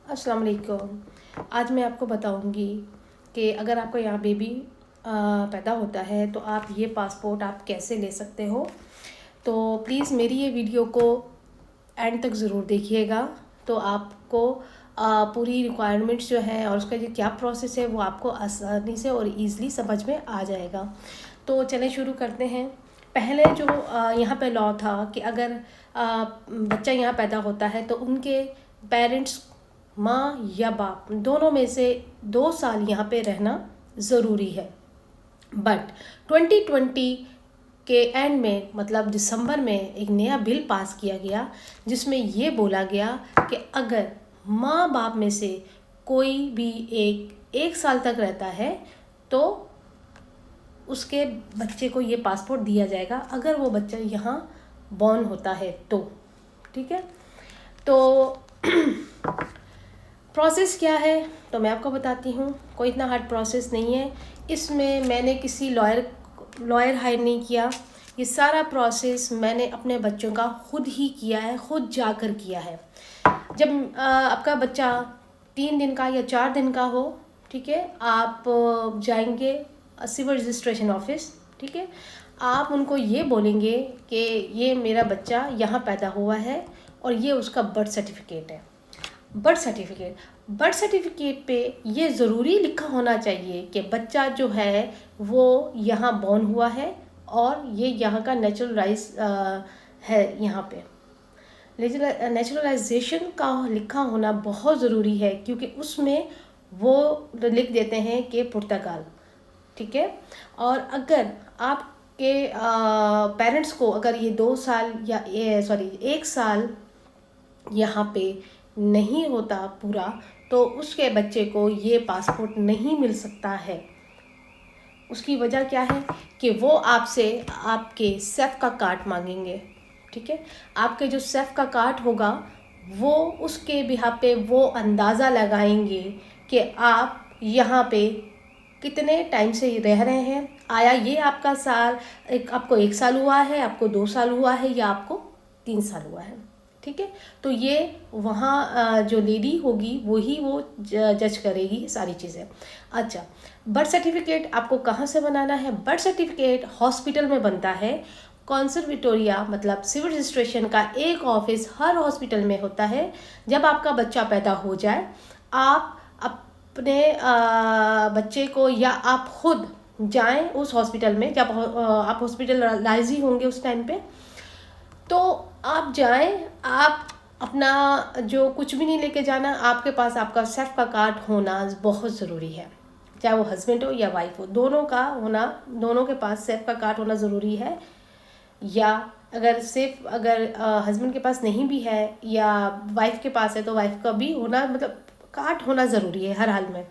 अस्सलाम वालेकुम। आज मैं आपको बताऊंगी कि अगर आपका यहाँ बेबी पैदा होता है तो आप ये पासपोर्ट आप कैसे ले सकते हो। तो प्लीज़ मेरी ये वीडियो को एंड तक ज़रूर देखिएगा, तो आपको पूरी रिक्वायरमेंट्स जो है और उसका जो क्या प्रोसेस है वो आपको आसानी से और इजीली समझ में आ जाएगा। तो चलें शुरू करते हैं। पहले जो यहाँ पे लॉ था कि अगर बच्चा यहाँ पैदा होता है तो उनके पेरेंट्स, माँ या बाप, दोनों में से 2 साल यहाँ पे रहना ज़रूरी है। बट 2020 के एंड में, मतलब दिसंबर में, एक नया बिल पास किया गया जिसमें ये बोला गया कि अगर माँ बाप में से कोई भी एक साल तक रहता है तो उसके बच्चे को ये पासपोर्ट दिया जाएगा, अगर वो बच्चा यहाँ बॉर्न होता है तो। ठीक है, तो प्रोसेस क्या है तो मैं आपको बताती हूँ। कोई इतना हार्ड प्रोसेस नहीं है, इसमें मैंने किसी लॉयर हायर नहीं किया। ये सारा प्रोसेस मैंने अपने बच्चों का खुद ही किया है, खुद जाकर किया है। जब आपका बच्चा 3 दिन का या 4 दिन का हो, ठीक है, आप जाएंगे सिविल रजिस्ट्रेशन ऑफिस। ठीक है, आप उनको ये बोलेंगे कि ये मेरा बच्चा यहाँ पैदा हुआ है और ये उसका बर्थ सर्टिफिकेट है। बर्थ सर्टिफिकेट पे ये ज़रूरी लिखा होना चाहिए कि बच्चा जो है वो यहाँ बॉर्न हुआ है और ये यहाँ का नेचुरलाइज है। यहाँ पे नेचुरलाइजेशन का लिखा होना बहुत ज़रूरी है, क्योंकि उसमें वो लिख देते हैं कि पुर्तगाल। ठीक है, और अगर आपके पेरेंट्स को अगर ये 2 साल या 1 साल यहाँ पे नहीं होता पूरा, तो उसके बच्चे को ये पासपोर्ट नहीं मिल सकता है। उसकी वजह क्या है कि वो आपसे आपके सेफ का कार्ड मांगेंगे। ठीक है, आपके जो सेफ का कार्ड होगा वो उसके बिहाफ पे वो अंदाज़ा लगाएंगे कि आप यहाँ पे कितने टाइम से रह रहे हैं। आया ये आपका साल, आपको 1 साल हुआ है, आपको 2 साल हुआ है, या आपको 3 साल हुआ है। ठीक है, तो ये वहाँ जो लेडी होगी वही वो जज करेगी सारी चीज़ें। अच्छा, बर्थ सर्टिफिकेट आपको कहाँ से बनाना है? बर्थ सर्टिफिकेट हॉस्पिटल में बनता है। कॉन्सर्वेटोरिया मतलब सिविल रजिस्ट्रेशन का एक ऑफिस हर हॉस्पिटल में होता है। जब आपका बच्चा पैदा हो जाए, आप अपने बच्चे को या आप खुद जाएं उस हॉस्पिटल में। जब आप हॉस्पिटलाइज ही होंगे उस टाइम पे, तो आप जाएं। आप अपना जो कुछ भी नहीं लेके जाना, आपके पास आपका सेफ का कार्ड होना बहुत ज़रूरी है। चाहे वो हस्बैंड हो या वाइफ हो, दोनों का होना, दोनों के पास सेफ का कार्ड होना ज़रूरी है। या अगर हस्बैंड के पास नहीं भी है या वाइफ के पास है तो वाइफ का भी होना, मतलब कार्ड होना ज़रूरी है हर हाल में।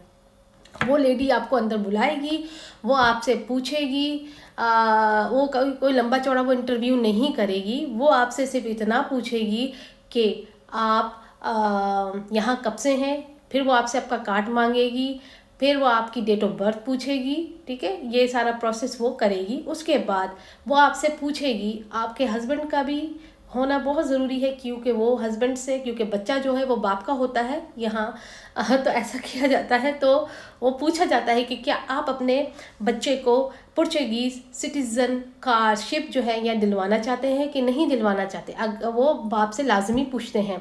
वो लेडी आपको अंदर बुलाएगी, वो आपसे पूछेगी, वो कोई लंबा चौड़ा वो इंटरव्यू नहीं करेगी। वो आपसे सिर्फ इतना पूछेगी कि आप यहाँ कब से हैं। फिर वो आपसे आपका कार्ड मांगेगी, फिर वो आपकी डेट ऑफ बर्थ पूछेगी। ठीक है, ये सारा प्रोसेस वो करेगी। उसके बाद वो आपसे पूछेगी, आपके हस्बैंड का भी होना बहुत ज़रूरी है, क्योंकि वो हस्बैंड से, क्योंकि बच्चा जो है वो बाप का होता है यहाँ। तो ऐसा किया जाता है, तो वो पूछा जाता है कि क्या आप अपने बच्चे को पुर्तगीज़ सिटीज़न का शिप जो है या दिलवाना चाहते हैं कि नहीं दिलवाना चाहते। वो बाप से लाजमी पूछते हैं।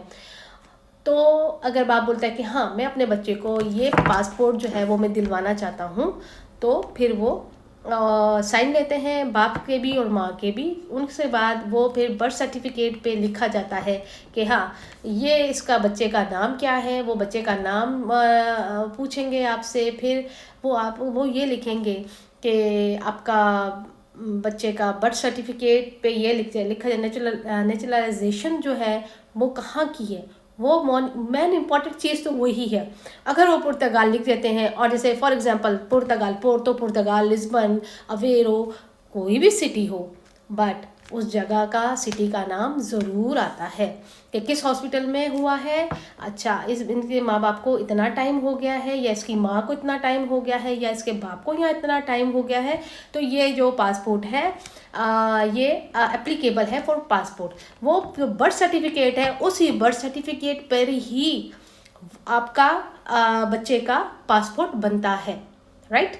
तो अगर बाप बोलता है कि हाँ मैं अपने बच्चे को ये पासपोर्ट जो है वो मैं दिलवाना चाहता हूँ, तो फिर वो साइन लेते हैं, बाप के भी और माँ के भी। उनसे बाद वो फिर बर्थ सर्टिफिकेट पे लिखा जाता है कि हाँ ये इसका बच्चे का नाम क्या है। वो बच्चे का नाम पूछेंगे आपसे। फिर वो ये लिखेंगे कि आपका बच्चे का बर्थ सर्टिफिकेट पे ये लिखा जाए नेचुरलाइजेशन जो है वो कहाँ की है। वो मेन इम्पॉर्टेंट चीज़ तो वही है। अगर वो पुर्तगाल लिख देते हैं, और जैसे for example Portugal, Porto Portugal, Lisbon, Aveiro, कोई भी सिटी हो, बट उस जगह का, सिटी का नाम ज़रूर आता है कि किस हॉस्पिटल में हुआ है। अच्छा, इनके माँ बाप को इतना टाइम हो गया है, या इसकी माँ को इतना टाइम हो गया है, या इसके बाप को यहाँ इतना टाइम हो गया है। तो ये जो पासपोर्ट है ये एप्लीकेबल है फॉर पासपोर्ट। वो जो बर्थ सर्टिफिकेट है, उसी बर्थ सर्टिफिकेट पर ही आपका बच्चे का पासपोर्ट बनता है, राइट।